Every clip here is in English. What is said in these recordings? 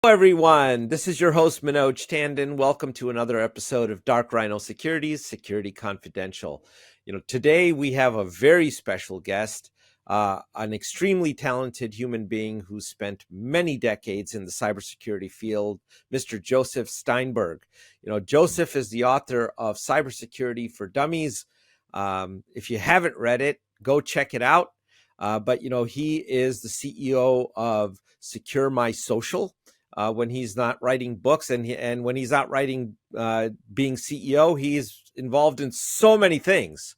Hello, everyone. This is your host, Manoj Tandon. Welcome to another episode of Dark Rhino Securities, Security Confidential. Today we have a very special guest, an extremely talented human being who spent many decades in the cybersecurity field, Mr. Joseph Steinberg. Joseph is the author of Cybersecurity for Dummies. If you haven't read it, go check it out. But he is the CEO of SecureMySocial. When he's not writing books, and when he's not writing, being CEO, he's involved in so many things.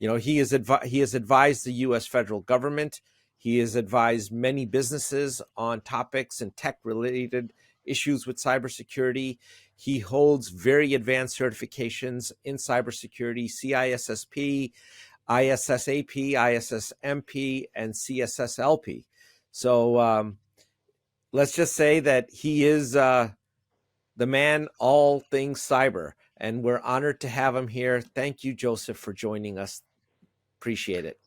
He has advised the U.S. federal government. He has advised many businesses on topics and tech-related issues with cybersecurity. He holds very advanced certifications in cybersecurity: CISSP, ISSAP, ISSMP, and CSSLP. So let's just say that he is the man, all things cyber, and we're honored to have him here. Thank you, Joseph, for joining us. Appreciate it.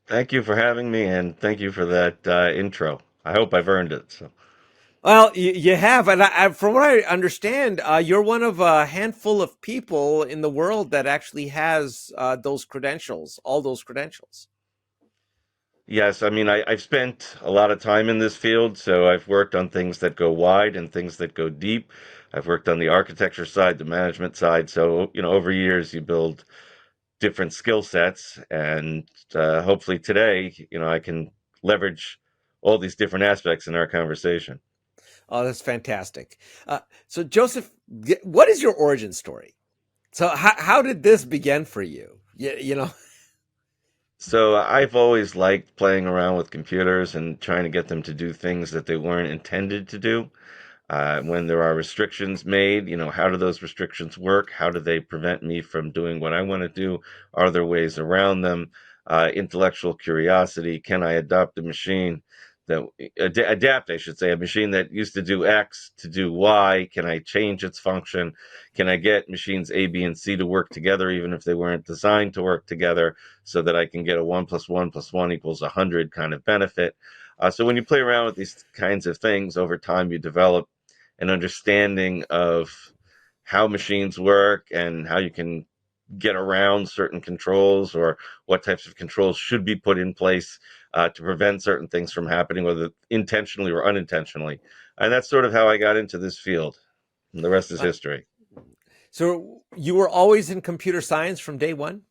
Thank you for having me, and thank you for that intro. I hope I've earned it. So, Well, you have, and from what I understand, you're one of a handful of people in the world that actually has those credentials, all those credentials. yes, I mean, I've spent a lot of time in this field, so I've worked on things that go wide and things that go deep. I've worked on the architecture side, the management side. So, over years, you build different skill sets, and hopefully today, I can leverage all these different aspects in our conversation. Oh, that's fantastic. So, Joseph, what is your origin story? So, how did this begin for you? So I've always liked playing around with computers and trying to get them to do things that they weren't intended to do. When there are restrictions made, how do those restrictions work? How do they prevent me from doing what I want to do? Are there ways around them? Intellectual curiosity. Can I adopt a machine that adapt, I should say, a machine that used to do X to do Y? Can I change its function? Can I get machines A, B, and C to work together, even if they weren't designed to work together, so that I can get a 1 + 1 + 1 = 100 kind of benefit? So when you play around with these kinds of things over time, you develop an understanding of how machines work and how you can get around certain controls, or what types of controls should be put in place to prevent certain things from happening, whether intentionally or unintentionally. And that's sort of how I got into this field. And the rest is Uh, history. so, you were always in computer science from day one?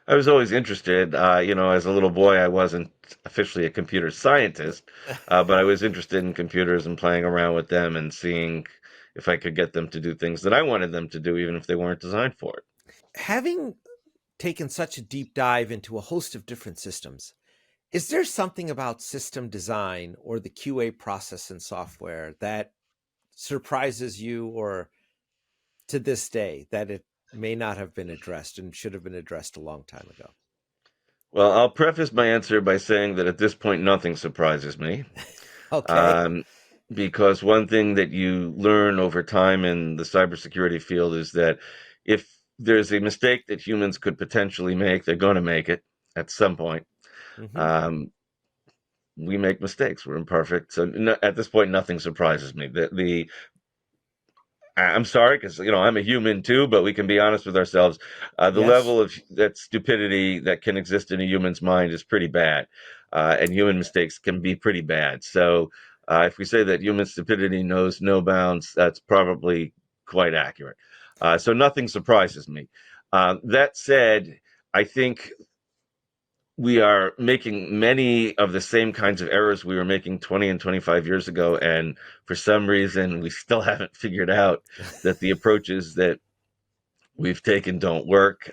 I was always interested. As a little boy, I wasn't officially a computer scientist, but I was interested in computers and playing around with them and seeing if I could get them to do things that I wanted them to do, even if they weren't designed for it. Having taken such a deep dive into a host of different systems, is there something about system design or the QA process in software that surprises you, or to this day, that it may not have been addressed and should have been addressed a long time ago? Well, I'll preface my answer by saying that at this point, nothing surprises me. Okay. Um, because one thing that you learn over time in the cybersecurity field is that if there's a mistake that humans could potentially make, they're going to make it at some point. Hmm. Um, we make mistakes. We're imperfect. So no, at this point, nothing surprises me. I'm sorry, because I'm a human too, but we can be honest with ourselves. The Yes. level of that stupidity that can exist in a human's mind is pretty bad, and human mistakes can be pretty bad. So if we say that human stupidity knows no bounds, that's probably quite accurate. So nothing surprises me. That said, I think we are making many of the same kinds of errors we were making 20 and 25 years ago. And for some reason, we still haven't figured out that the approaches that we've taken don't work.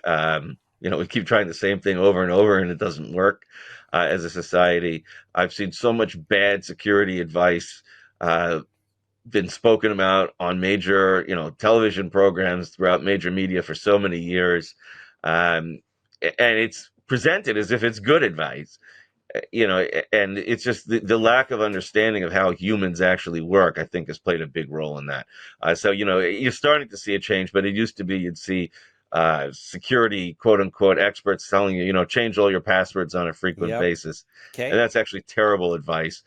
We keep trying the same thing over and over, and it doesn't work as a society. I've seen so much bad security advice uh, been spoken about on major, television programs throughout major media for so many years. Um, and it's presented as if it's good advice, and it's just the lack of understanding of how humans actually work, I think, has played a big role in that. So, you're starting to see a change, but it used to be you'd see security, quote unquote, experts telling you, change all your passwords on a frequent Yep. basis. And Okay. that's actually terrible advice.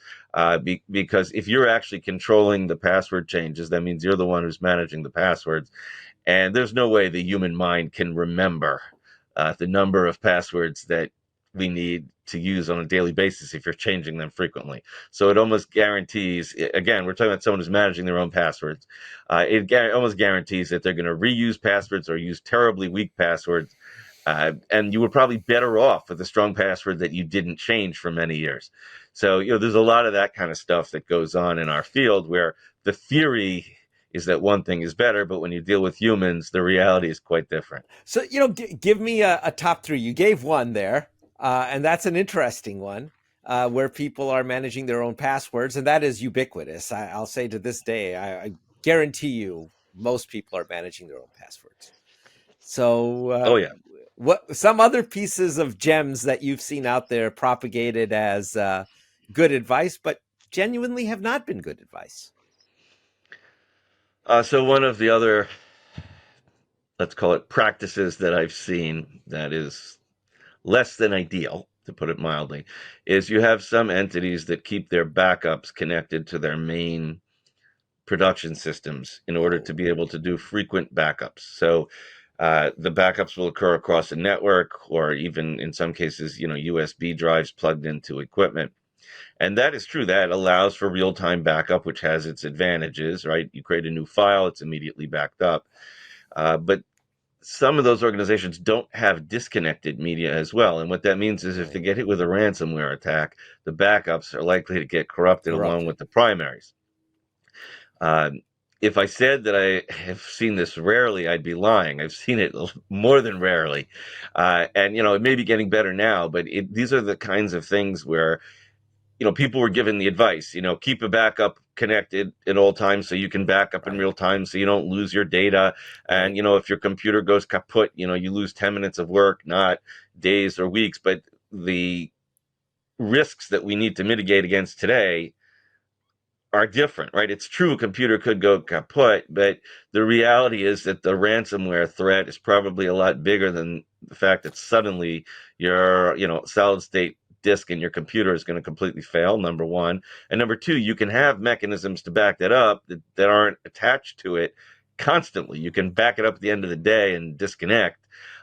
because if you're actually controlling the password changes, that means you're the one who's managing the passwords. And there's no way the human mind can remember the number of passwords that we need to use on a daily basis if you're changing them frequently. So it almost guarantees, again, we're talking about someone who's managing their own passwords. Almost guarantees that they're going to reuse passwords or use terribly weak passwords. And you were probably better off with a strong password that you didn't change for many years. So, there's a lot of that kind of stuff that goes on in our field where the theory is that one thing is better, but when you deal with humans, the reality is quite different. So, give me a top three. You gave one there, and that's an interesting one, where people are managing their own passwords, and that is ubiquitous. I'll say to this day, I guarantee you, most people are managing their own passwords. So, Oh, yeah. what some other pieces of gems that you've seen out there propagated as good advice, but genuinely have not been good advice? So one of the other, let's call it practices that I've seen that is less than ideal, to put it mildly, is you have some entities that keep their backups connected to their main production systems in order to Oh, be able to do frequent backups. So the backups will occur across a network or even in some cases, USB drives plugged into equipment. And that is true. That allows for real time backup, which has its advantages, right? You create a new file, it's immediately backed up. But some of those organizations don't have disconnected media as well. And what that means is if they right. get hit with a ransomware attack, the backups are likely to get corrupted along Corrupted. with the primaries. Um, if I said that I have seen this rarely, I'd be lying. I've seen it more than rarely. And, it may be getting better now, but these are the kinds of things where people were given the advice, keep a backup connected at all times so you can back up in Right. real time so you don't lose your data. And, Right. if your computer goes kaput, you lose 10 minutes of work, not days or weeks. But the risks that we need to mitigate against today are different, right? It's true a computer could go kaput, but the reality is that the ransomware threat is probably a lot bigger than the fact that suddenly your, solid state disk in your computer is going to completely fail, number one. And number two, you can have mechanisms to back that up that aren't attached to it constantly. You can back it up at the end of the day and disconnect.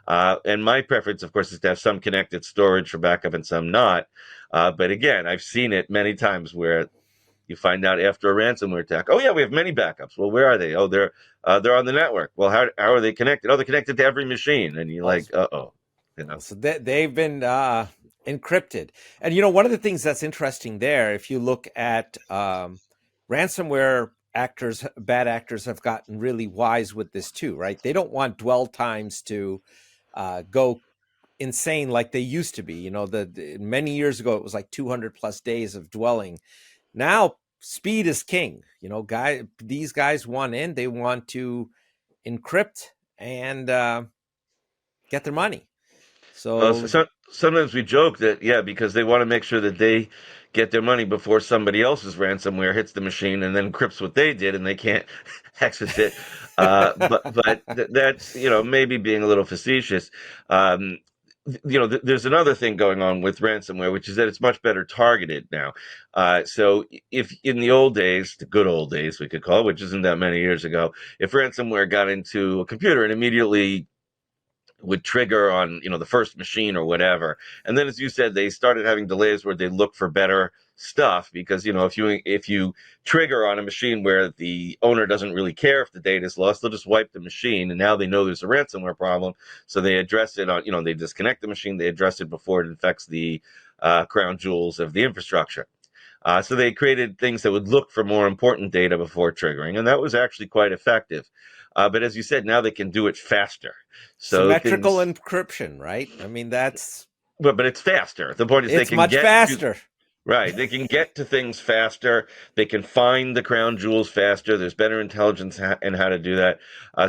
And my preference, of course, is to have some connected storage for backup and some not. But again, I've seen it many times where you find out after a ransomware attack. Oh yeah, we have many backups. Well, where are they? Oh, they're on the network. Well, how are they connected? Oh, they're connected to every machine. And you're Oh, like, uh-oh, you know. so they've been encrypted. And one of the things that's interesting there, if you look at ransomware actors, bad actors have gotten really wise with this too, right? They don't want dwell times to go insane like they used to be. The many years ago it was like 200 plus days of dwelling. Now speed is king. These guys want in, they want to encrypt and get their money. Well, So sometimes we joke that, yeah, because they want to make sure that they get their money before somebody else's ransomware hits the machine and then encrypts what they did and they can't access it. But that's, maybe being a little facetious. Um, there's another thing going on with ransomware, which is that it's much better targeted now. So if in the old days, the good old days, we could call it, which isn't that many years ago, if ransomware got into a computer and immediately would trigger on the first machine or whatever, and then as you said, they started having delays where they look for better stuff because if you trigger on a machine where the owner doesn't really care if the data is lost, they'll just wipe the machine, and now they know there's a ransomware problem, so they address it on they disconnect the machine, they address it before it infects the crown jewels of the infrastructure. So they created things that would look for more important data before triggering, and that was actually quite effective. But as you said, now they can do it faster. So symmetrical things, encryption, right? I mean, that's but it's faster. The point is they it's can much get to faster. right. They can get to things faster. They can find the crown jewels faster. There's better intelligence in how to do that.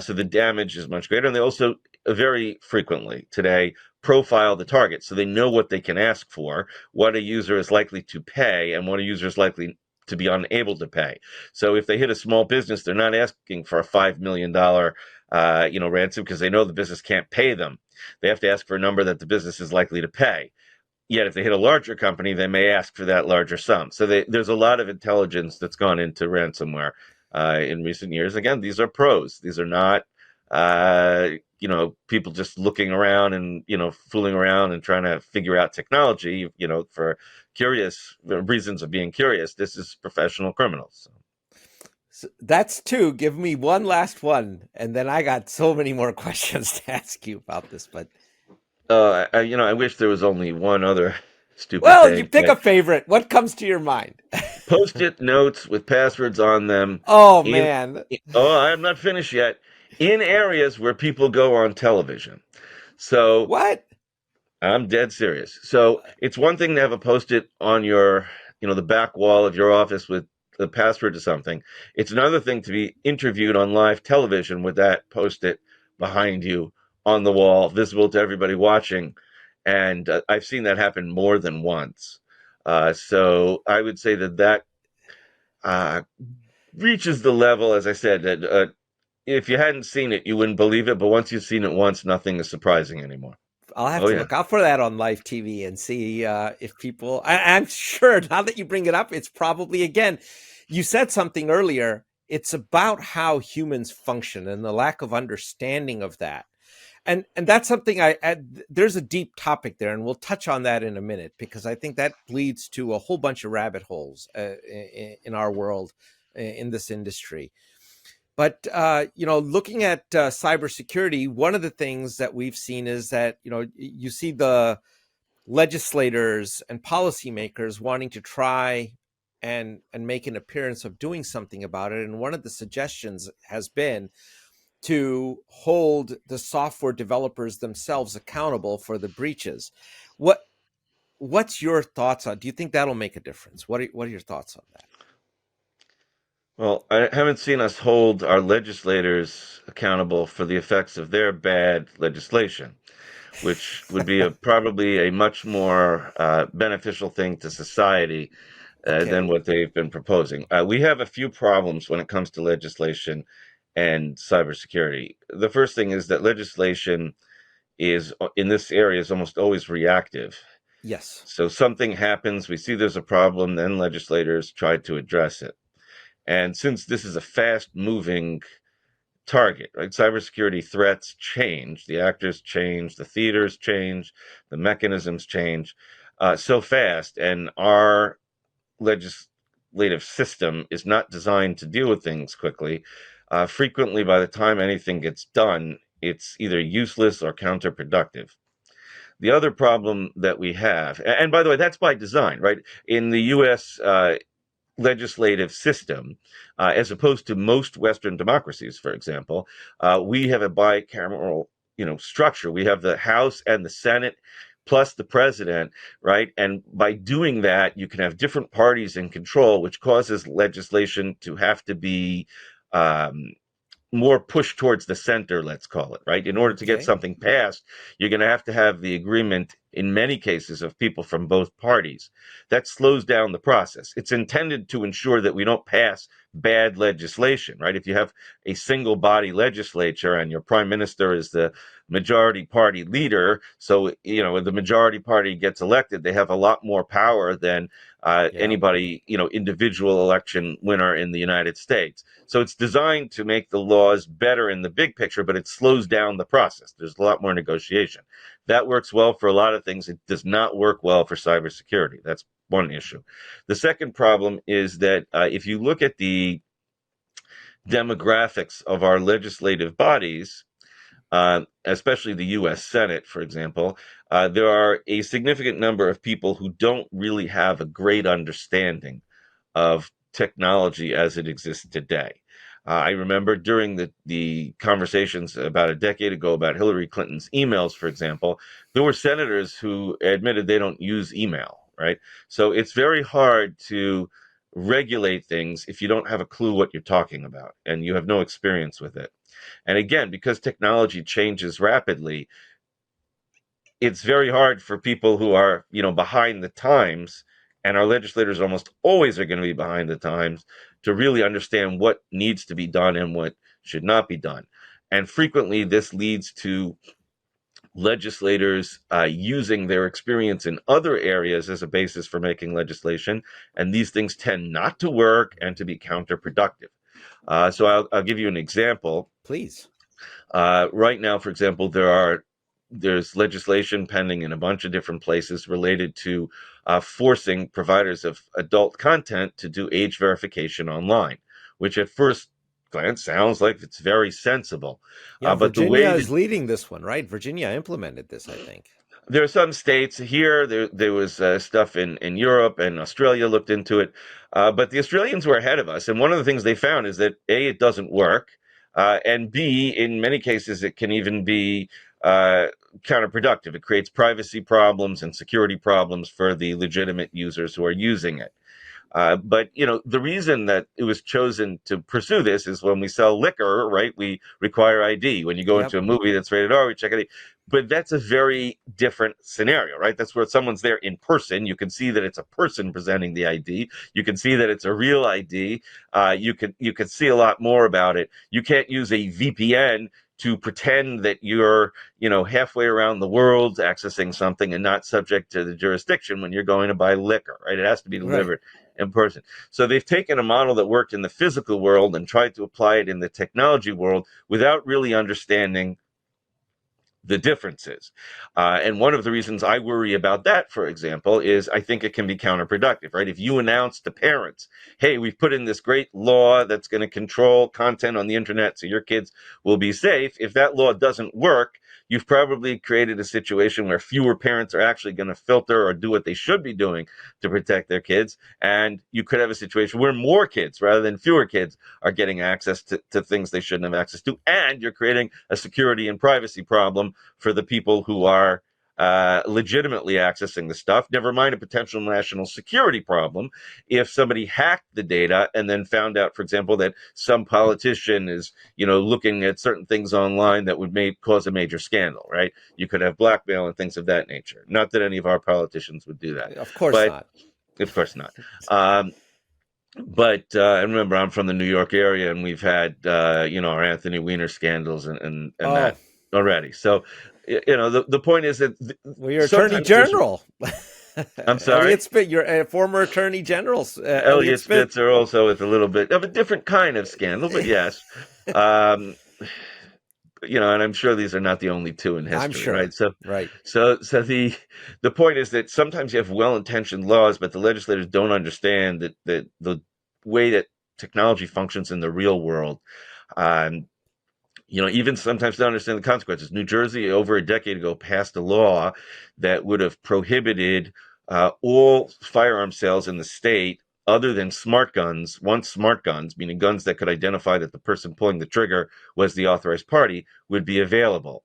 So the damage is much greater. And they also very frequently today profile the target. So they know what they can ask for, what a user is likely to pay, and what a user is likely to be unable to pay. So if they hit a small business, they're not asking for a $5 million ransom because they know the business can't pay them. They have to ask for a number that the business is likely to pay. Yet, if they hit a larger company, they may ask for that larger sum. So there's a lot of intelligence that's gone into ransomware in recent years. Again, these are pros. These are not, uh, people just looking around and fooling around and trying to figure out technology. For curious reasons of being curious. This is professional criminals. So that's two. Give me one last one, and then I got so many more questions to ask you about this. But I wish there was only one other stupid well, you thing, pick but a favorite. What comes to your mind? post-it notes with passwords on them Oh in man, oh, I'm not finished yet, in areas where people go on television. So what? I'm dead serious. So it's one thing to have a post-it on your, the back wall of your office with the password to something. It's another thing to be interviewed on live television with that post-it behind you on the wall, visible to everybody watching. And I've seen that happen more than once. So I would say that uh, reaches the level, as I said, that if you hadn't seen it, you wouldn't believe it. But once you've seen it once, nothing is surprising anymore. I'll have Oh to yeah. look out for that on live TV and see if people. I'm sure now that you bring it up, it's probably again. You said something earlier. It's about how humans function and the lack of understanding of that. And that's something there's a deep topic there, and we'll touch on that in a minute because I think that leads to a whole bunch of rabbit holes in our world in this industry. But looking at cybersecurity, one of the things that we've seen is that you see the legislators and policymakers wanting to try and make an appearance of doing something about it. And one of the suggestions has been to hold the software developers themselves accountable for the breaches. What what's your thoughts on? Do you think that'll make a difference? What are your thoughts on that? Well, I haven't seen us hold our legislators accountable for the effects of their bad legislation, which would be probably a much more beneficial thing to society than Okay. what they've been proposing. We have a few problems when it comes to legislation and cybersecurity. The first thing is that legislation is in this area is almost always reactive. Yes. So something happens, we see there's a problem, then legislators try to address it. And since this is a fast moving target, right? Cybersecurity threats change, the actors change, the theaters change, the mechanisms change so fast, and our legislative system is not designed to deal with things quickly. Frequently, by the time anything gets done, it's either useless or counterproductive. The other problem that we have, and by the way, that's by design, right? In the US legislative system, as opposed to most Western democracies, for example, we have a bicameral, structure. We have the House and the Senate plus the president, right? And by doing that, you can have different parties in control, which causes legislation to have to be um, more push towards the center, let's call it, right? In order to get Okay. something passed, you're going to have the agreement in many cases of people from both parties. That slows down the process. It's intended to ensure that we don't pass bad legislation, right? If you have a single body legislature and your prime minister is the majority party leader, so when the majority party gets elected, they have a lot more power than Yeah. anybody, individual election winner in the United States. So it's designed to make the laws better in the big picture, but it slows down the process. There's a lot more negotiation. That works well for a lot of things. It does not work well for cybersecurity. That's one issue. The second problem is that if you look at the demographics of our legislative bodies, especially the US Senate, for example, there are a significant number of people who don't really have a great understanding of technology as it exists today. I remember during the conversations about a decade ago about Hillary Clinton's emails, for example, there were senators who admitted they don't use email, right? So it's very hard to regulate things if you don't have a clue what you're talking about and you have no experience with it. And again, because technology changes rapidly, it's very hard for people who are, behind the times, and our legislators almost always are going to be behind the times to really understand what needs to be done and what should not be done. And frequently, this leads to legislators using their experience in other areas as a basis for making legislation, and these things tend not to work and to be counterproductive. So I'll give you an example. Please. Right now, for example, there's legislation pending in a bunch of different places related to forcing providers of adult content to do age verification online, which at first glance sounds like it's very sensible. Yeah, But the Virginia way is that leading this one, right? Virginia implemented this, I think. there are some states here. There was stuff in Europe and Australia looked into it, but the Australians were ahead of us. And one of the things they found is that A, it doesn't work, and B, in many cases, it can even be uh, counterproductive. It creates privacy problems and security problems for the legitimate users who are using it. But the reason that it was chosen to pursue this is when we sell liquor, right? We require ID. When you go Yep. into a movie that's rated R, we check ID. But that's a very different scenario, right? That's where someone's there in person. You can see that it's a person presenting the ID. You can see that it's a real ID. You can see a lot more about it. You can't use a VPN to pretend that you're halfway around the world accessing something and not subject to the jurisdiction when you're going to buy liquor, right? It has to be Right. delivered in person. So they've taken a model that worked in the physical world and tried to apply it in the technology world without really understanding the differences. And one of the reasons I worry about that, for example, is I think it can be counterproductive, right? If you announce to parents, hey, we've put in this great law that's going to control content on the internet so your kids will be safe, if that law doesn't work, you've probably created a situation where fewer parents are actually going to filter or do what they should be doing to protect their kids. And you could have a situation where more kids rather than fewer kids are getting access to things they shouldn't have access to. And you're creating a security and privacy problem for the people who are legitimately accessing the stuff, never mind a potential national security problem if somebody hacked the data and then found out, for example, that some politician is, looking at certain things online that would cause a major scandal, right? You could have blackmail and things of that nature. Not that any of our politicians would do that, Of course but not. of course not. But and remember, I'm from the New York area, and we've had our Anthony Weiner scandals and Oh, that already. So the point is that well, you're Attorney sometimes there's. General. I'm Elliot sorry. Spitz, you're a former Attorney General, Elliot Elliot Spitz. Spitzer also with a little bit of a different kind of scandal, but yes. Um, and I'm sure these are not the only two in I'm history, right? sure. So, Right. so, so the point is that sometimes you have well-intentioned laws, but the legislators don't understand that the way that technology functions in the real world. Um, even sometimes don't understand the consequences. New Jersey, over a decade ago, passed a law that would have prohibited all firearm sales in the state other than smart guns. Once smart guns, meaning guns that could identify that the person pulling the trigger was the authorized party, would be available.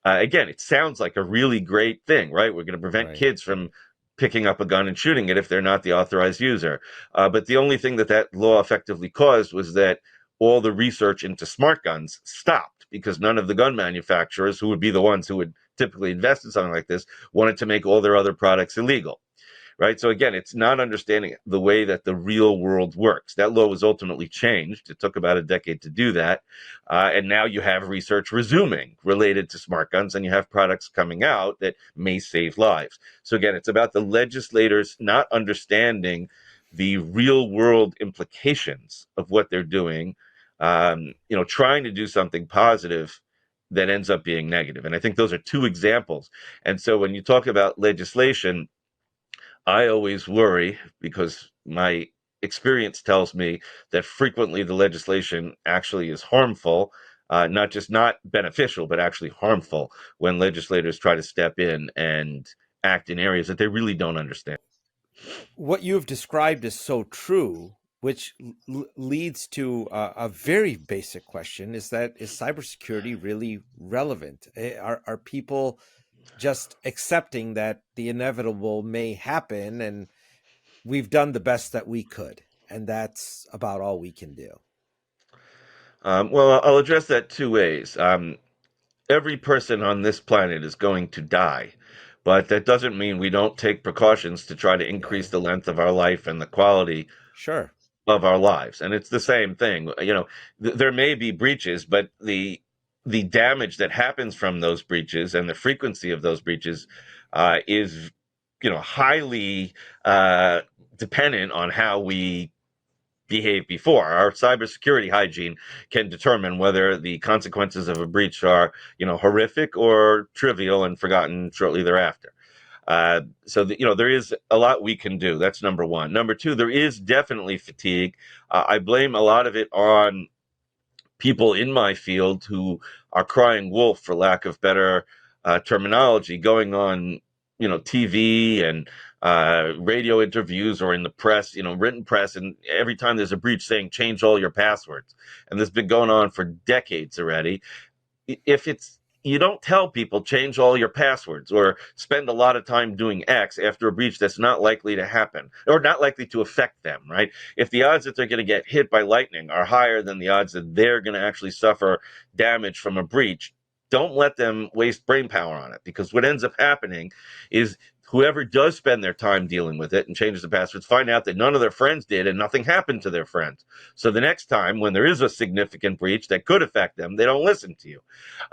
Again, it sounds like a really great thing, right? We're going to prevent Right. kids from picking up a gun and shooting it if they're not the authorized user. But the only thing that law effectively caused was that all the research into smart guns stopped because none of the gun manufacturers, who would be the ones who would typically invest in something like this, wanted to make all their other products illegal, right? So again, it's not understanding the way that the real world works. That law was ultimately changed. It took about a decade to do that. And now you have research resuming related to smart guns, and you have products coming out that may save lives. So again, it's about the legislators not understanding the real world implications of what they're doing, trying to do something positive that ends up being negative. And I think those are two examples. And so when you talk about legislation, I always worry because my experience tells me that frequently the legislation actually is harmful, not just not beneficial, but actually harmful when legislators try to step in and act in areas that they really don't understand. What you have described is so true, which leads to a very basic question: is cybersecurity really relevant? Are people just accepting that the inevitable may happen, and we've done the best that we could, and that's about all we can do? Well, I'll address that two ways. Every person on this planet is going to die, but that doesn't mean we don't take precautions to try to increase Yeah, the length of our life and the quality sure. of our lives. And it's the same thing. There may be breaches, but the damage that happens from those breaches and the frequency of those breaches is, highly uh, dependent on how we behave before. Our cybersecurity hygiene can determine whether the consequences of a breach are, horrific or trivial and forgotten shortly thereafter. There is a lot we can do. That's number one. Number two, there is definitely fatigue. I blame a lot of it on people in my field who are crying wolf, for lack of better terminology, going on, TV and radio interviews or in the press, written press, and every time there's a breach saying change all your passwords. And this has been going on for decades already. If it's You don't tell people change all your passwords or spend a lot of time doing X after a breach that's not likely to happen or not likely to affect them, right? If the odds that they're going to get hit by lightning are higher than the odds that they're going to actually suffer damage from a breach, don't let them waste brain power on it, because what ends up happening is whoever does spend their time dealing with it and changes the passwords find out that none of their friends did and nothing happened to their friends. So the next time when there is a significant breach that could affect them, they don't listen to you.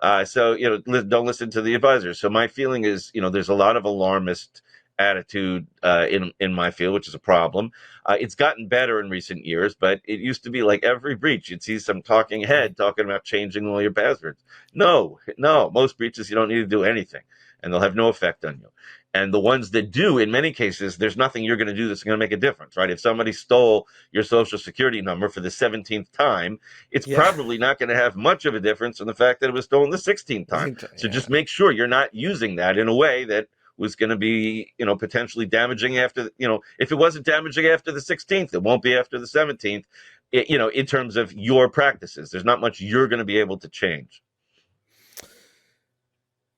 Don't listen to the advisors. So my feeling is, there's a lot of alarmist attitude in my field, which is a problem. It's gotten better in recent years, but it used to be like every breach, you'd see some talking head talking about changing all your passwords. No, no, most breaches you don't need to do anything, and they'll have no effect on you. And the ones that do, in many cases, there's nothing you're going to do that's going to make a difference, right? If somebody stole your social security number for the 17th time, it's Yeah. probably not going to have much of a difference in the fact that it was stolen the 16th time. So Yeah. just make sure you're not using that in a way that was going to be, potentially damaging after, if it wasn't damaging after the 16th, it won't be after the 17th, in terms of your practices. There's not much you're going to be able to change.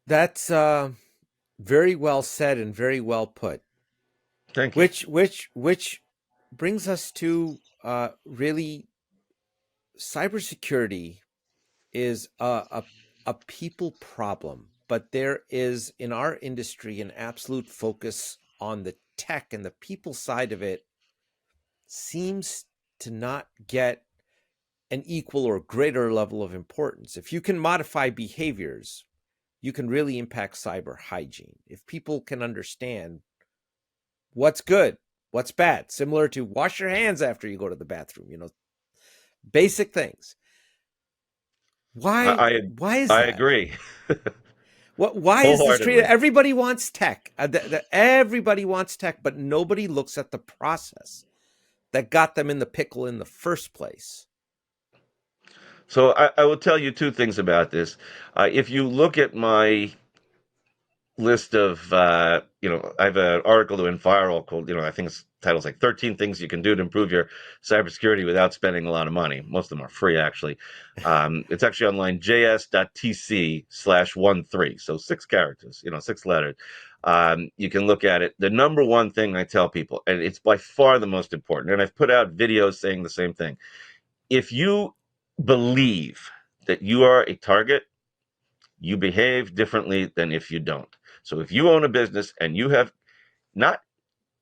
That's very well said and very well put. Thank you. Which brings us to really cybersecurity is a people problem, but there is in our industry an absolute focus on the tech, and the people side of it seems to not get an equal or greater level of importance. If you can modify behaviors, you can really impact cyber hygiene. If people can understand what's good, what's bad, similar to wash your hands after you go to the bathroom, basic things. Why I why is I that? agree Why is this treated? wholeheartedly. Everybody wants tech. Everybody wants tech, but nobody looks at the process that got them in the pickle in the first place. So I will tell you two things about this. If you look at my list of, I have an article in Firewall called, I think it's titles like 13 things you can do to improve your cybersecurity without spending a lot of money. Most of them are free, actually. It's actually online, js.tc/13. So 6 characters, 6 letters. You can look at it. The number one thing I tell people, and it's by far the most important, and I've put out videos saying the same thing. If you believe that you are a target, you behave differently than if you don't. So if you own a business and you have not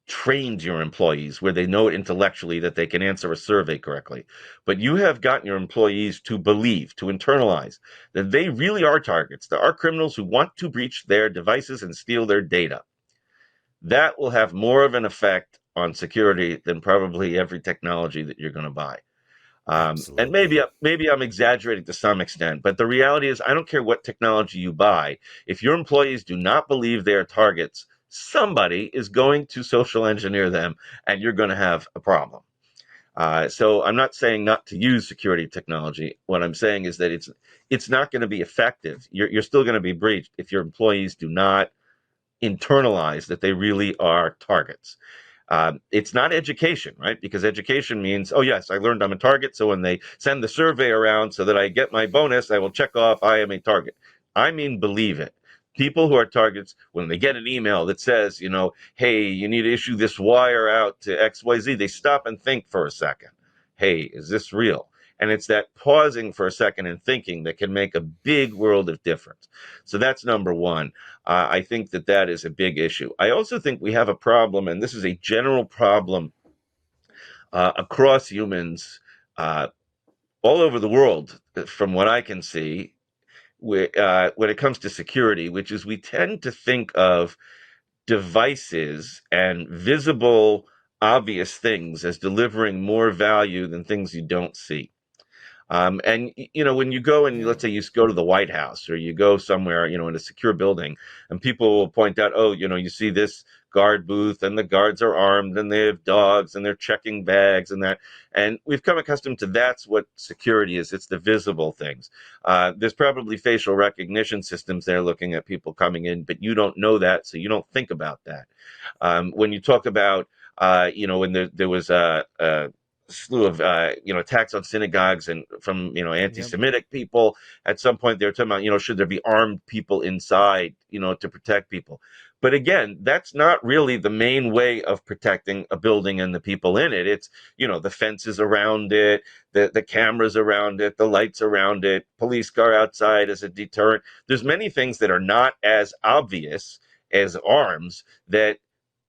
trained your employees where they know intellectually that they can answer a survey correctly, but you have gotten your employees to believe, to internalize that they really are targets. There are criminals who want to breach their devices and steal their data. That will have more of an effect on security than probably every technology that you're going to buy. And Absolutely. maybe I'm exaggerating to some extent, but the reality is I don't care what technology you buy. If your employees do not believe they are targets, somebody is going to social engineer them, and you're going to have a problem. So I'm not saying not to use security technology. What I'm saying is that it's not going to be effective. You're still going to be breached if your employees do not internalize that they really are targets. It's not education, right? Because education means, oh, yes, I learned I'm a target. So when they send the survey around so that I get my bonus, I will check off I am a target. I mean, believe it. People who are targets, when they get an email that says, hey, you need to issue this wire out to XYZ, they stop and think for a second. Hey, is this real? And it's that pausing for a second and thinking that can make a big world of difference. So that's number one. I think that is a big issue. I also think we have a problem, and this is a general problem across humans uh, all over the world, from what I can see, when it comes to security, which is we tend to think of devices and visible, obvious things as delivering more value than things you don't see. When you go and Yeah. let's say you go to the White House or you go somewhere, in a secure building, and people will point out, oh, you see this guard booth and the guards are armed and they have dogs and they're checking bags and that. And we've come accustomed to that's what security is. It's the visible things. There's probably facial recognition systems there looking at people coming in, but you don't know that, so you don't think about that. When you talk about, when there was a slew of attacks on synagogues and from Yep. anti-Semitic people. At some point, they were talking about should there be armed people inside to protect people. But again, that's not really the main way of protecting a building and the people in it. It's the fences around it, the cameras around it, the lights around it, police car outside as a deterrent. There's many things that are not as obvious as arms that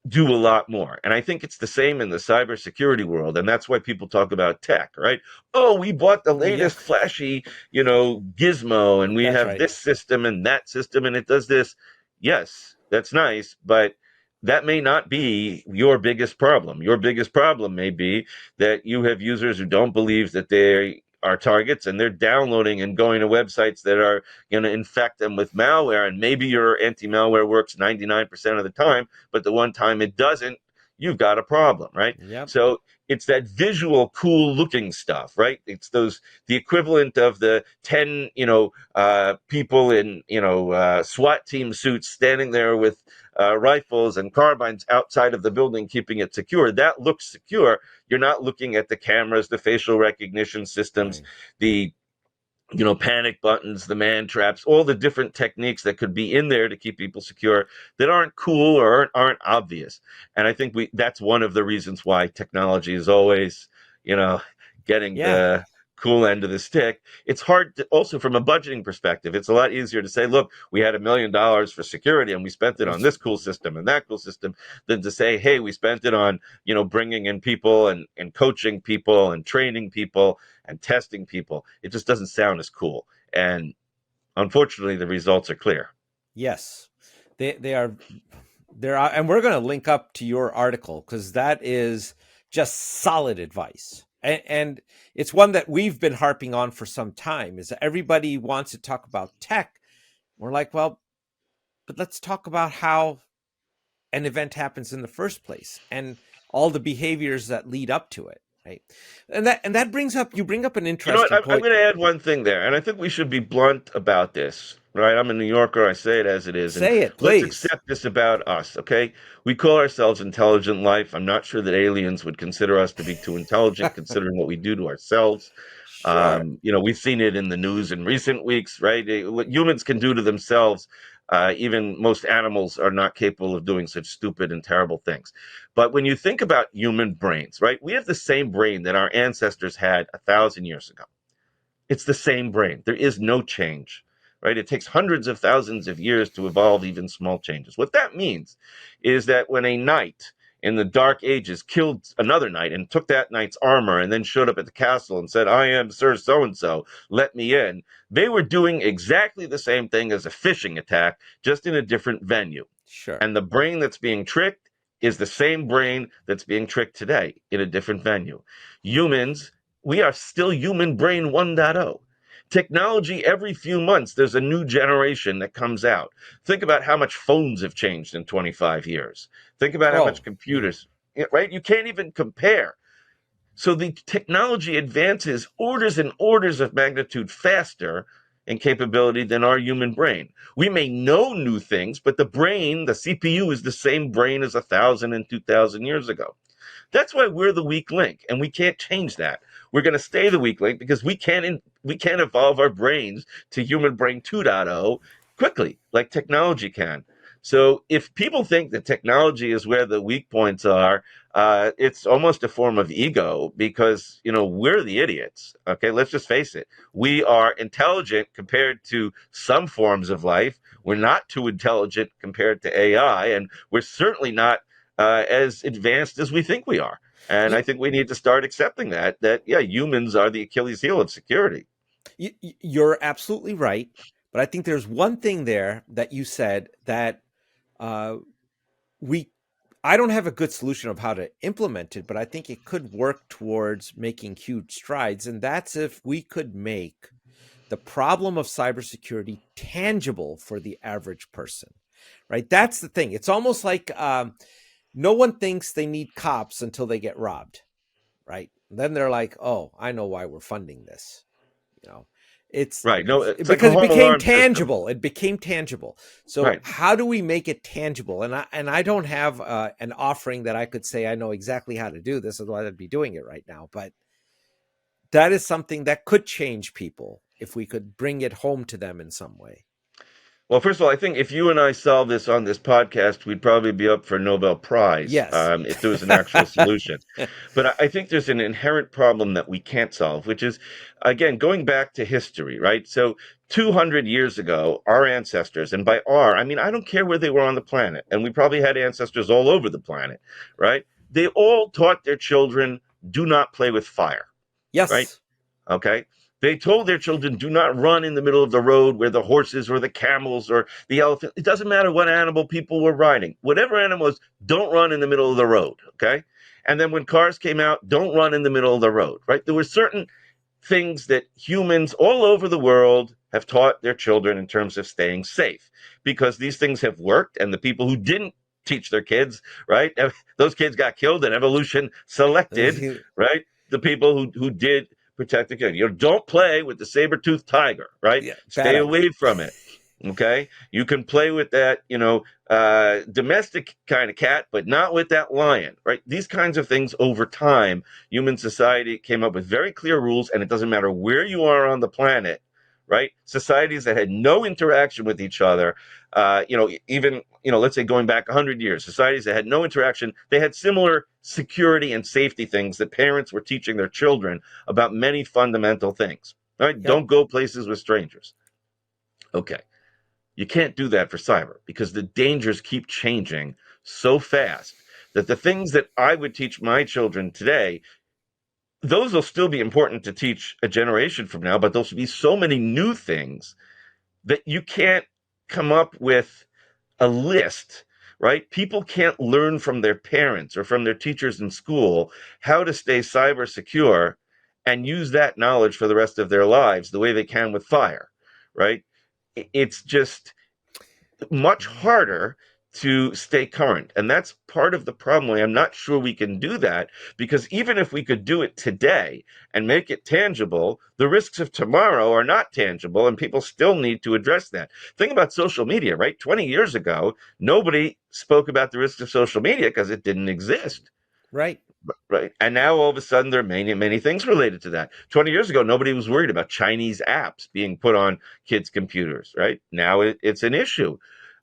do a lot more. And I think it's the same in the cybersecurity world. And that's why people talk about tech, right? Oh, we bought the Yeah. latest flashy, gizmo, and we That's have right. this system and that system, and it does this. Yes, that's nice, but that may not be your biggest problem. Your biggest problem may be that you have users who don't believe that they are targets and they're downloading and going to websites that are going to infect them with malware. And maybe your anti malware works 99% of the time, but the one time it doesn't, you've got a problem, right? Yep. So it's that visual, cool looking stuff, right? It's the equivalent of the 10, people in, SWAT team suits standing there with rifles and carbines outside of the building, keeping it secure. That looks secure. You're not looking at the cameras, the facial recognition systems, Right. the panic buttons, the man traps, all the different techniques that could be in there to keep people secure that aren't cool or aren't obvious. And I think that's one of the reasons why technology is always, you know, getting Yeah. the cool end of the stick. It's hard to, also from a budgeting perspective. It's a lot easier to say, look, we had $1 million for security and we spent it on this cool system and that cool system than to say, hey, we spent it on, bringing in people and coaching people and training people and testing people. It just doesn't sound as cool. And unfortunately, the results are clear. Yes. They are there are, and we're going to link up to your article because that is just solid advice. And it's one that we've been harping on for some time is that everybody wants to talk about tech. We're like, well, but let's talk about how an event happens in the first place and all the behaviors that lead up to it, right? And that brings up you bring up an You know what? interesting I'm point. going to add one thing there, and I think we should be blunt about this. Right? I'm a New Yorker. I say it as it is, and Say it, let's please. accept this about us. Okay? We call ourselves intelligent life. I'm not sure that aliens would consider us to be too intelligent, considering what we do to ourselves. Sure. We've seen it in the news in recent weeks, right? What humans can do to themselves, even most animals are not capable of doing such stupid and terrible things. But when you think about human brains, right, we have the same brain that our ancestors had 1,000 years ago. It's the same brain. There is no change, right? It takes hundreds of thousands of years to evolve even small changes. What that means is that when a knight in the Dark Ages killed another knight and took that knight's armor and then showed up at the castle and said, I am Sir So and so, let me in, they were doing exactly the same thing as a phishing attack, just in a different venue. Sure. And the brain that's being tricked is the same brain that's being tricked today in a different venue. Humans, we are still human brain 1.0. Technology, every few months, there's a new generation that comes out. Think about how much phones have changed in 25 years. Think about how much Oh, yeah. computers, right? You can't even compare. So the technology advances orders and orders of magnitude faster in capability than our human brain. We may know new things, but the brain, the CPU, is the same brain as 1,000 and 2,000 years ago. That's why we're the weak link, and we can't change that. We're going to stay the weak link because we can't evolve our brains to human brain 2.0 quickly like technology can. So if people think that technology is where the weak points are, it's almost a form of ego because we're the idiots. Okay, let's just face it. We are intelligent compared to some forms of life. We're not too intelligent compared to AI, and we're certainly not as advanced as we think we are. And You, I think we need to start accepting that yeah, humans are the Achilles heel of security. you're absolutely right. But I think there's one thing there that you said that uh, we I don't have a good solution of how to implement it, but I think it could work towards making huge strides. And that's if we could make the problem of cybersecurity tangible for the average person, right? That's the thing. It's almost like no one thinks they need cops until they get robbed, right? Then they're like, oh, I know why we're funding this. You know, it's Right. No, it's like a because it home became alarm system. tangible. It became tangible. So Right. how do we make it tangible? And I don't have an offering that I could say I know exactly how to do this, otherwise I'd be doing it right now. But that is something that could change people if we could bring it home to them in some way. Well, first of all, I think if you and I solve this on this podcast, we'd probably be up for a Nobel Prize Yes. if there was an actual solution. But I think there's an inherent problem that we can't solve, which is, again, going back to history, right? So 200 years ago, our ancestors, and by our, I mean, I don't care where they were on the planet, and we probably had ancestors all over the planet, right? They all taught their children, do not play with fire, right? Yes. Okay. They told their children, do not run in the middle of the road where the horses or the camels or the elephant, it doesn't matter what animal people were riding. Whatever animal was, don't run in the middle of the road. Okay. And then when cars came out, don't run in the middle of the road, right? There were certain things that humans all over the world have taught their children in terms of staying safe because these things have worked. And the people who didn't teach their kids, right? Those kids got killed and evolution selected, right? The people who did protect the kid. You know, don't play with the saber-toothed tiger, right? Yeah. Bad Stay idea. away from it. Okay. You can play with that, domestic kind of cat, but not with that lion, right? These kinds of things over time, human society came up with very clear rules, and it doesn't matter where you are on the planet, right? Societies that had no interaction with each other, even, let's say going back 100 years, societies that had no interaction, they had similar security and safety things that parents were teaching their children about many fundamental things, right? Yep. Don't go places with strangers. Okay. You can't do that for cyber because the dangers keep changing so fast that the things that I would teach my children today, those will still be important to teach a generation from now, but there'll be so many new things that you can't come up with a list, right? People can't learn from their parents or from their teachers in school how to stay cyber secure and use that knowledge for the rest of their lives the way they can with fire, right? It's just much harder to stay current. And that's part of the problem. I'm not sure we can do that because even if we could do it today and make it tangible, the risks of tomorrow are not tangible and people still need to address that. Think about social media, right? 20 years ago, nobody spoke about the risks of social media because it didn't exist. Right. Right. And now all of a sudden there are many, many things related to that. 20 years ago, nobody was worried about Chinese apps being put on kids' computers, right? Now it's an issue.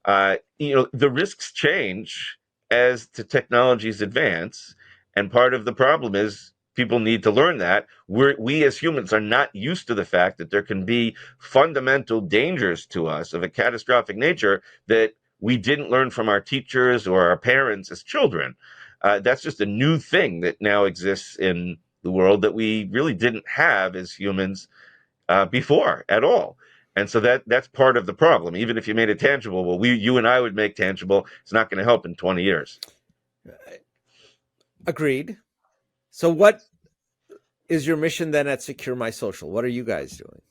The risks change as the technologies advance. And part of the problem is people need to learn that. We as humans are not used to the fact that there can be fundamental dangers to us of a catastrophic nature that we didn't learn from our teachers or our parents as children. That's just a new thing that now exists in the world that we really didn't have as humans before at all. And so that's part of the problem. Even if you made it tangible, well, you and I would make tangible. It's not going to help in 20 years. Agreed. So what is your mission then at Secure My Social? What are you guys doing?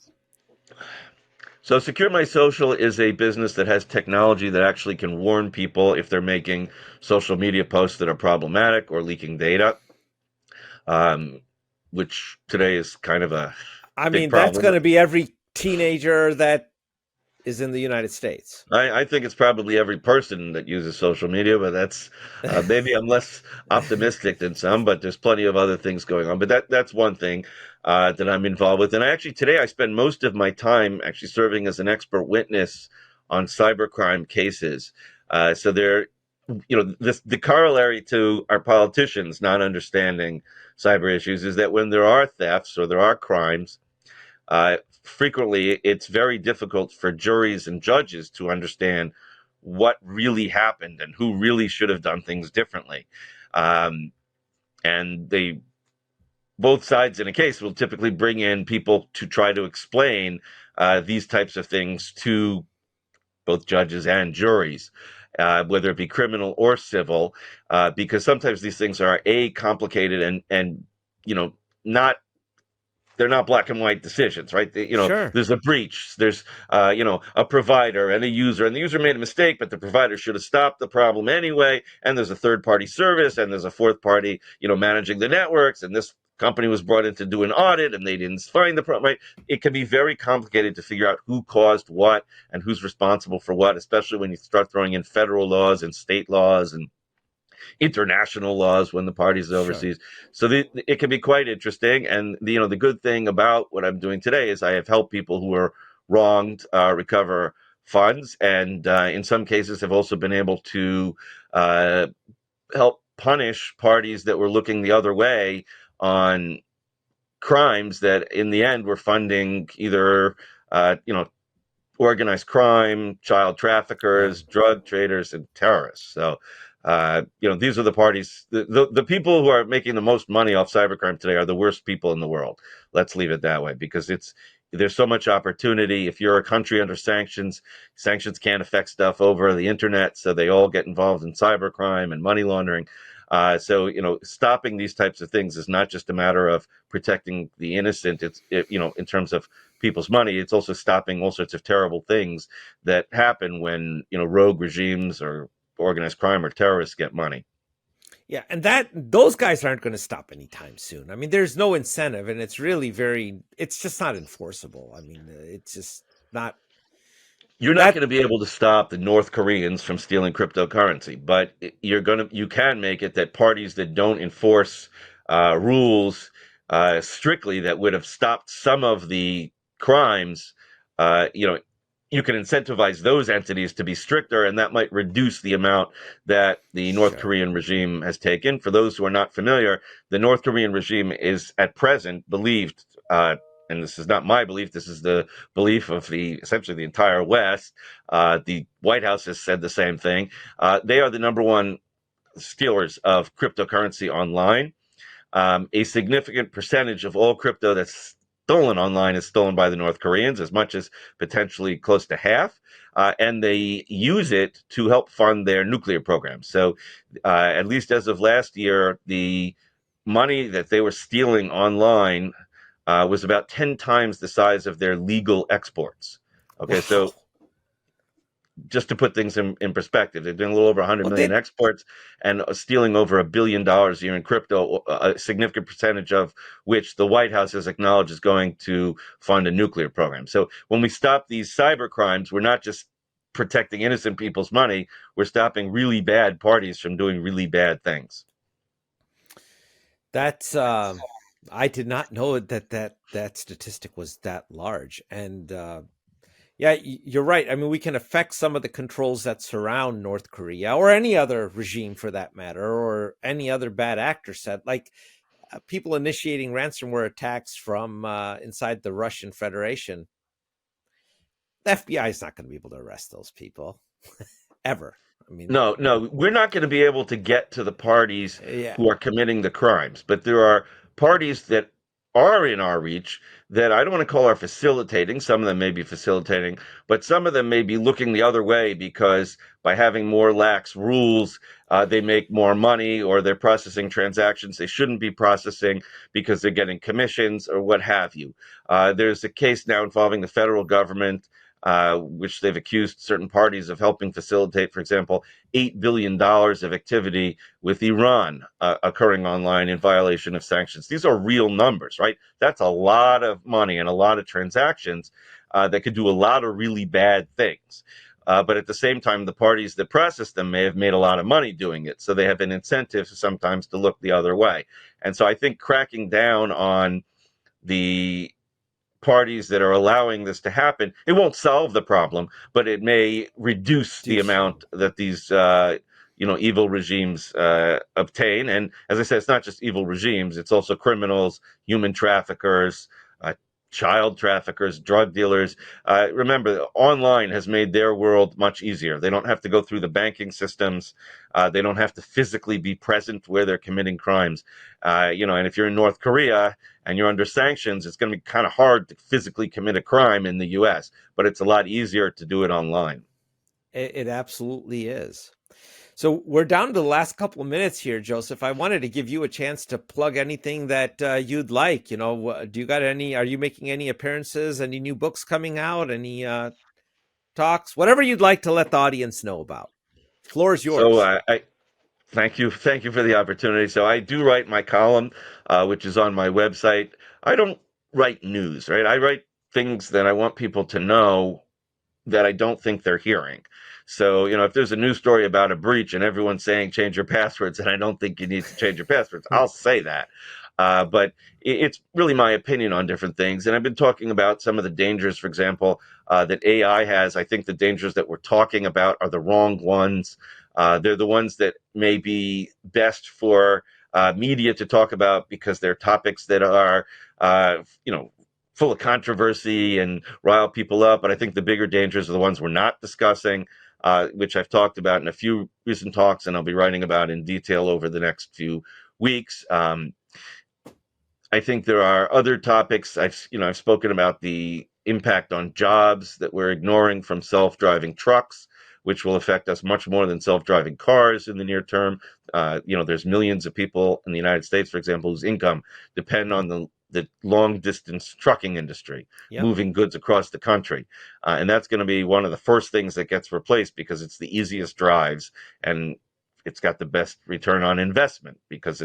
So SecureMySocial is a business that has technology that actually can warn people if they're making social media posts that are problematic or leaking data, um, which today is kind of a I big mean, that's problem. going to be every teenager that is in the United States. I think it's probably every person that uses social media, but that's maybe I'm less optimistic than some. But there's plenty of other things going on. But that's one thing that I'm involved with. And today I spend most of my time actually serving as an expert witness on cybercrime cases. So there, the corollary to our politicians not understanding cyber issues is that when there are thefts or there are crimes, frequently it's very difficult for juries and judges to understand what really happened and who really should have done things differently. And they both sides in a case will typically bring in people to try to explain these types of things to both judges and juries, whether it be criminal or civil, because sometimes these things are complicated and you know not they're not black and white decisions, right? Sure. There's a breach, there's a provider and a user, and the user made a mistake, but the provider should have stopped the problem anyway. And there's a third party service, and there's a fourth party, managing the networks, and this company was brought in to do an audit, and they didn't find the problem. Right? It can be very complicated to figure out who caused what and who's responsible for what, especially when you start throwing in federal laws and state laws and international laws when the parties are Sure. overseas. So it can be quite interesting. And the good thing about what I'm doing today is I have helped people who are wronged recover funds, and in some cases have also been able to uh, help punish parties that were looking the other way on crimes that in the end were funding either organized crime, child Yeah. traffickers, drug traders, and terrorists. So, these are the parties. The people who are making the most money off cybercrime today are the worst people in the world. Let's leave it that way, because there's so much opportunity. If you're a country under sanctions, sanctions can't affect stuff over the internet, so they all get involved in cybercrime and money laundering. So stopping these types of things is not just a matter of protecting the innocent. In terms of people's money, it's also stopping all sorts of terrible things that happen when rogue regimes or organized crime or terrorists get money. Yeah, and that those guys aren't going to stop anytime soon. I mean, there's no incentive, and it's really it's just not enforceable. I mean, it's just not You're not that. going to be able to stop the North Koreans from stealing cryptocurrency, but you can make it that parties that don't enforce rules strictly, that would have stopped some of the crimes, uh, you know, you can incentivize those entities to be stricter, and that might reduce the amount that the North Sure. Korean regime has taken. For those who are not familiar, the North Korean regime is at present believed, and this is not my belief, this is the belief of essentially the entire West. The White House has said the same thing. They are the number one stealers of cryptocurrency online. A significant percentage of all crypto that's stolen online is stolen by the North Koreans, as much as potentially close to half. And they use it to help fund their nuclear program. So, at least as of last year, the money that they were stealing online was about 10 times the size of their legal exports. Okay, so Wow. just to put things in perspective, they're doing a little over 100 Well, million they exports and stealing over $1 billion a year in crypto, a significant percentage of which the White House has acknowledged is going to fund a nuclear program. So when we stop these cyber crimes, we're not just protecting innocent people's money, we're stopping really bad parties from doing really bad things. that's I did not know that statistic was that large, and yeah, you're right. I mean, we can affect some of the controls that surround North Korea or any other regime for that matter, or any other bad actor set, like people initiating ransomware attacks from inside the Russian Federation. The FBI is not going to be able to arrest those people ever. I mean, No, no, we're not going to be able to get to the parties yeah, who are committing the crimes, but there are parties that are in our reach that I don't want to call are facilitating. Some of them may be facilitating, but some of them may be looking the other way because by having more lax rules, they make more money, or they're processing transactions they shouldn't be processing because they're getting commissions or what have you. There's a case now involving the federal government. Which they've accused certain parties of helping facilitate, for example, $8 billion of activity with Iran occurring online in violation of sanctions. These are real numbers, right? That's a lot of money and a lot of transactions that could do a lot of really bad things. But at the same time, the parties that process them may have made a lot of money doing it. So they have an incentive sometimes to look the other way. And so I think cracking down on the parties that are allowing this to happen, it won't solve the problem, but it may reduce do the some. amount that these evil regimes obtain. And as I said, it's not just evil regimes; it's also criminals, human traffickers, uh, child traffickers, drug dealers. Remember, online has made their world much easier. They don't have to go through the banking systems. They don't have to physically be present where they're committing crimes. And if you're in North Korea and you're under sanctions, it's going to be kind of hard to physically commit a crime in the U.S., but it's a lot easier to do it online. It absolutely is. So we're down to the last couple of minutes here, Joseph. I wanted to give you a chance to plug anything that you'd like. Do you got any? Are you making any appearances? Any new books coming out? Any talks? Whatever you'd like to let the audience know about. Floor is So yours. I thank you for the opportunity. So I do write my column, which is on my website. I don't write news, right? I write things that I want people to know that I don't think they're hearing. So, if there's a news story about a breach and everyone's saying change your passwords, and I don't think you need to change your passwords, I'll say that. But it's really my opinion on different things. And I've been talking about some of the dangers, for example, that AI has. I think the dangers that we're talking about are the wrong ones. They're the ones that may be best for media to talk about because they're topics that are, uh, you know, full of controversy and rile people up. But I think the bigger dangers are the ones we're not discussing, which I've talked about in a few recent talks, and I'll be writing about in detail over the next few weeks. I think there are other topics. I've spoken about the impact on jobs that we're ignoring from self-driving trucks, which will affect us much more than self-driving cars in the near term. There's millions of people in the United States, for example, whose income depend on the long distance trucking industry, Yep. moving goods across the country. And that's going to be one of the first things that gets replaced because it's the easiest drives and it's got the best return on investment because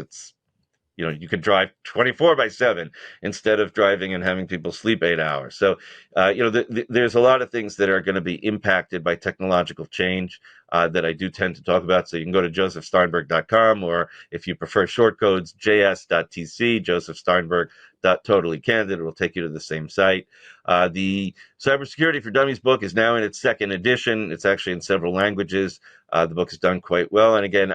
you could drive 24/7 instead of driving and having people sleep 8 hours. So there's a lot of things that are going to be impacted by technological change that I do tend to talk about. So you can go to josephsteinberg.com, or if you prefer short codes, js.tc, josephsteinberg.totallycandid. It will take you to the same site. The Cybersecurity for Dummies book is now in its second edition. It's actually in several languages. The book is done quite well. And again,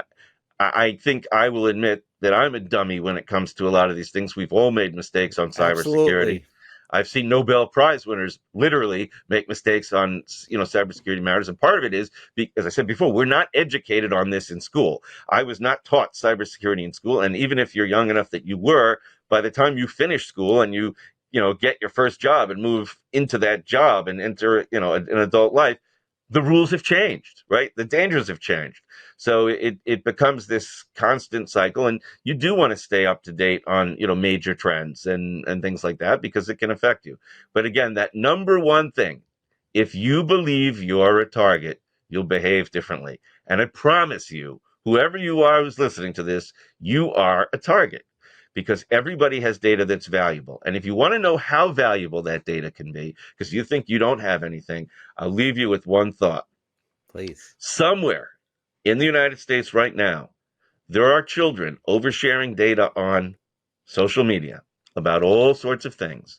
I think I will admit that I'm a dummy when it comes to a lot of these things. We've all made mistakes on cybersecurity. Absolutely. I've seen Nobel Prize winners literally make mistakes on cybersecurity matters, and part of it is, as I said before, we're not educated on this in school. I was not taught cybersecurity in school, and even if you're young enough that you were, by the time you finish school and you get your first job and move into that job and enter an adult life, the rules have changed, right? The dangers have changed. So it becomes this constant cycle, and you do want to stay up to date on major trends and things like that because it can affect you. But again, that number one thing, if you believe you're a target, you'll behave differently. And I promise you, whoever you are who's listening to this, you are a target because everybody has data that's valuable. And if you want to know how valuable that data can be, because you think you don't have anything, I'll leave you with one thought. Please. Somewhere in the United States right now, there are children oversharing data on social media about all sorts of things.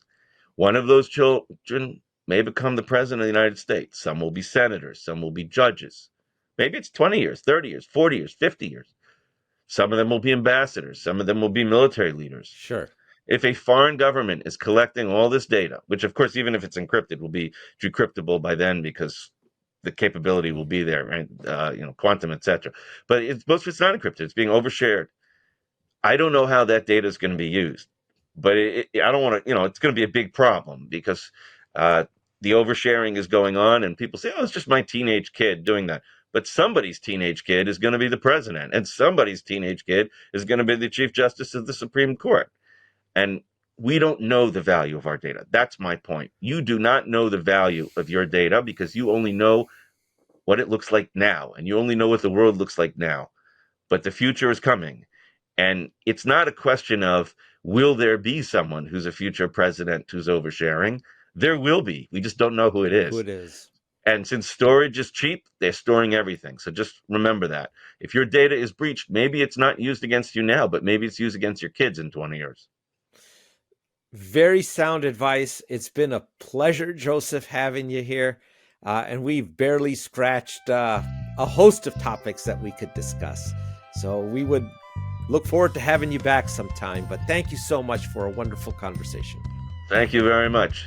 One of those children may become the president of the United States. Some will be senators, some will be judges. Maybe it's 20 years, 30 years, 40 years, 50 years. Some of them will be ambassadors, some of them will be military leaders. Sure. If a foreign government is collecting all this data, which of course, even if it's encrypted, will be decryptable by then because the capability will be there, right? Quantum, etc. But most of it's not encrypted; it's being overshared. I don't know how that data is going to be used, but I don't want to. It's going to be a big problem because uh, the oversharing is going on, and people say, "Oh, it's just my teenage kid doing that." But somebody's teenage kid is going to be the president, and somebody's teenage kid is going to be the chief justice of the Supreme Court. And we don't know the value of our data. That's my point. You do not know the value of your data because you only know what it looks like now, and you only know what the world looks like now. But the future is coming. And it's not a question of will there be someone who's a future president who's oversharing? There will be. We just don't know who it Who is. it is. And since storage is cheap, they're storing everything. So just remember that. If your data is breached, maybe it's not used against you now, but maybe it's used against your kids in 20 years. Very sound advice. It's been a pleasure, Joseph, having you here. And we've barely scratched a host of topics that we could discuss. So we would look forward to having you back sometime. But thank you so much for a wonderful conversation. Thank you very much.